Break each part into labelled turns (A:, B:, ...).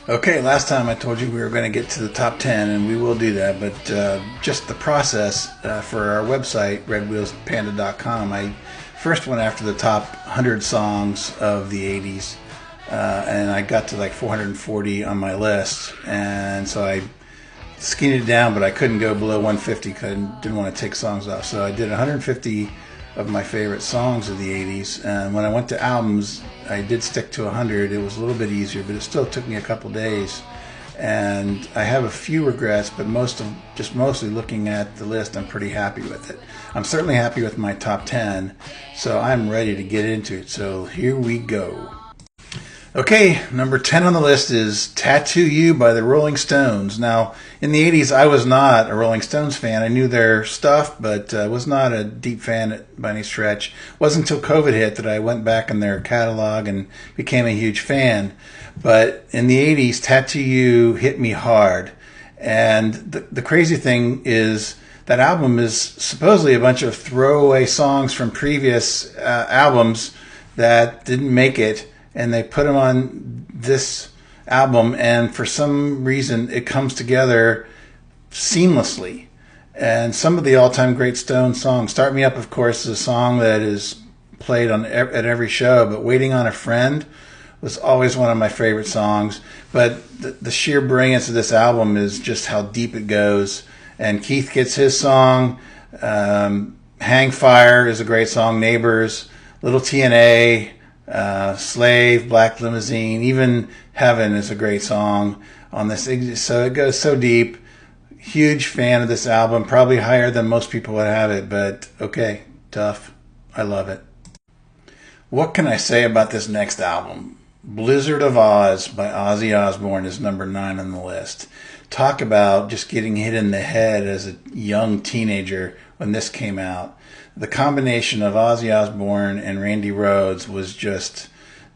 A: Okay, last time I told you we were going to get to the top 10, and we will do that, but just the process for our website, redwheelspanda.com, I first went after the top 100 songs of the 80s, and I got to like 440 on my list, and so I skinnied it down, but I couldn't go below 150 because I didn't want to take songs off, so I did 150 of my favorite songs of the 80s, and when I went to albums, I did stick to 100. It was a little bit easier, but it still took me a couple days, and I have a few regrets, but mostly looking at the list, I'm pretty happy with it. I'm certainly happy with my top 10, so I'm ready to get into it, so here we go. Okay, number 10 on the list is Tattoo You by the Rolling Stones. Now, in the 80s, I was not a Rolling Stones fan. I knew their stuff, but was not a deep fan by any stretch. It wasn't until COVID hit that I went back in their catalog and became a huge fan. But in the 80s, Tattoo You hit me hard. And the crazy thing is that album is supposedly a bunch of throwaway songs from previous albums that didn't make it, and they put them on this album, and for some reason it comes together seamlessly. And some of the all-time great Stone songs, Start Me Up, of course, is a song that is played at every show, but Waiting on a Friend was always one of my favorite songs. But the sheer brilliance of this album is just how deep it goes. And Keith gets his song. Hang Fire is a great song. Neighbors, Little TNA, Slave, Black Limousine, even Heaven is a great song on this. So it goes so deep. Huge fan of this album, probably higher than most people would have it, but okay, tough. I love it. What can I say about this next album? Blizzard of Oz by Ozzy Osbourne is number 9 on the list. Talk about just getting hit in the head as a young teenager when this came out. The combination of Ozzy Osbourne and Randy Rhoads was just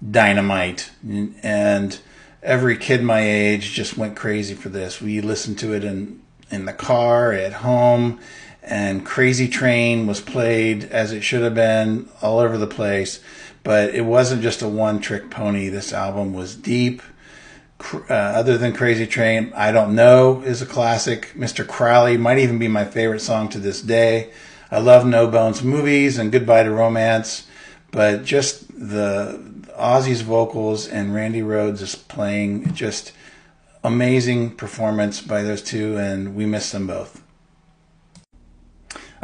A: dynamite. And every kid my age just went crazy for this. We listened to it in the car, at home, and Crazy Train was played as it should have been all over the place. But it wasn't just a one-trick pony. This album was deep. Other than Crazy Train, I Don't Know is a classic. Mr. Crowley might even be my favorite song to this day. I love No Bones Movies and Goodbye to Romance, but just the Ozzy's vocals and Randy Rhoads is playing, just amazing performance by those two, and we miss them both.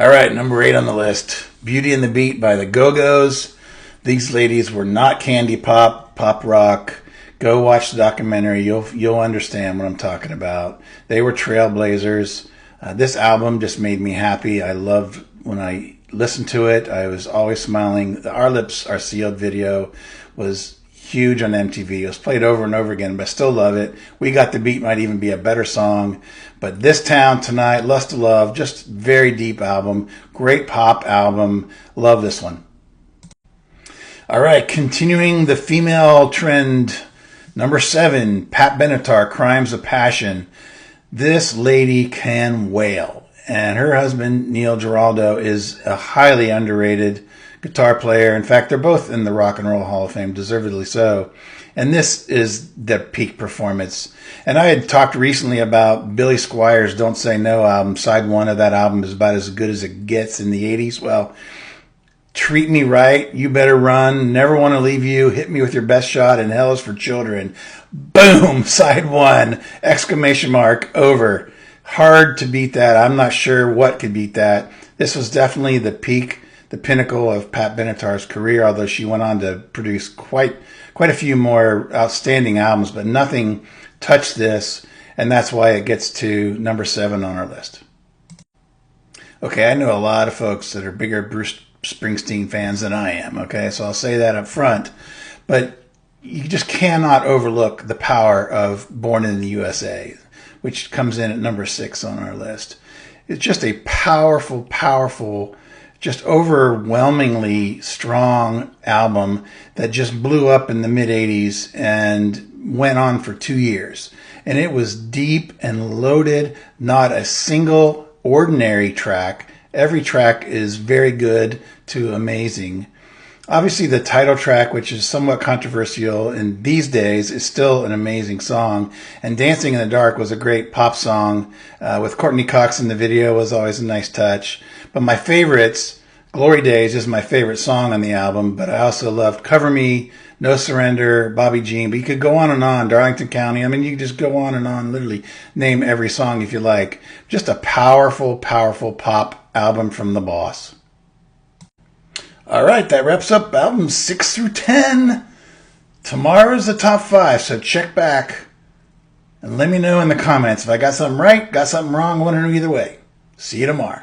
A: All right, number 8 on the list, Beauty and the Beat by the Go-Go's. These ladies were not candy pop rock. Go watch the documentary. You'll understand what I'm talking about. They were trailblazers. This album just made me happy. I loved when I listened to it. I was always smiling. The Our Lips Are Sealed video was huge on MTV. It was played over and over again, but I still love it. We Got the Beat might even be a better song. But This Town Tonight, Lust of Love, just very deep album. Great pop album. Love this one. All right, continuing the female trend. Number 7, Pat Benatar, Crimes of Passion. This lady can wail. And her husband, Neil Giraldo, is a highly underrated guitar player. In fact, they're both in the Rock and Roll Hall of Fame, deservedly so. And this is the peak performance. And I had talked recently about Billy Squier's Don't Say No album. Side 1 of that album is about as good as it gets in the 80s. Well, Treat Me Right, You Better Run, Never Want to Leave You, Hit Me With Your Best Shot, and Hell Is for Children. Boom! Side 1! Exclamation mark, over. Hard to beat that. I'm not sure what could beat that. This was definitely the peak, the pinnacle of Pat Benatar's career, although she went on to produce quite a few more outstanding albums, but nothing touched this, and that's why it gets to number 7 on our list. Okay, I know a lot of folks that are bigger Bruce Springsteen fans than I am, okay? So I'll say that up front. But you just cannot overlook the power of Born in the USA, which comes in at number 6 on our list. It's just a powerful, just overwhelmingly strong album that just blew up in the mid-'80s and went on for 2 years. And it was deep and loaded, not a single ordinary track. Every track is very good to amazing. Obviously, the title track, which is somewhat controversial in these days, is still an amazing song. And Dancing in the Dark was a great pop song with Courtney Cox in the video, was always a nice touch. But my favorites, Glory Days is my favorite song on the album, but I also loved Cover Me, No Surrender, Bobby Jean. But you could go on, Darlington County. I mean, you could just go on, literally name every song if you like. Just a powerful, powerful pop album from the boss. All right, that wraps up albums 6 through 10. Tomorrow's the top 5, so check back and let me know in the comments if I got something right, got something wrong, one or either way. See you tomorrow.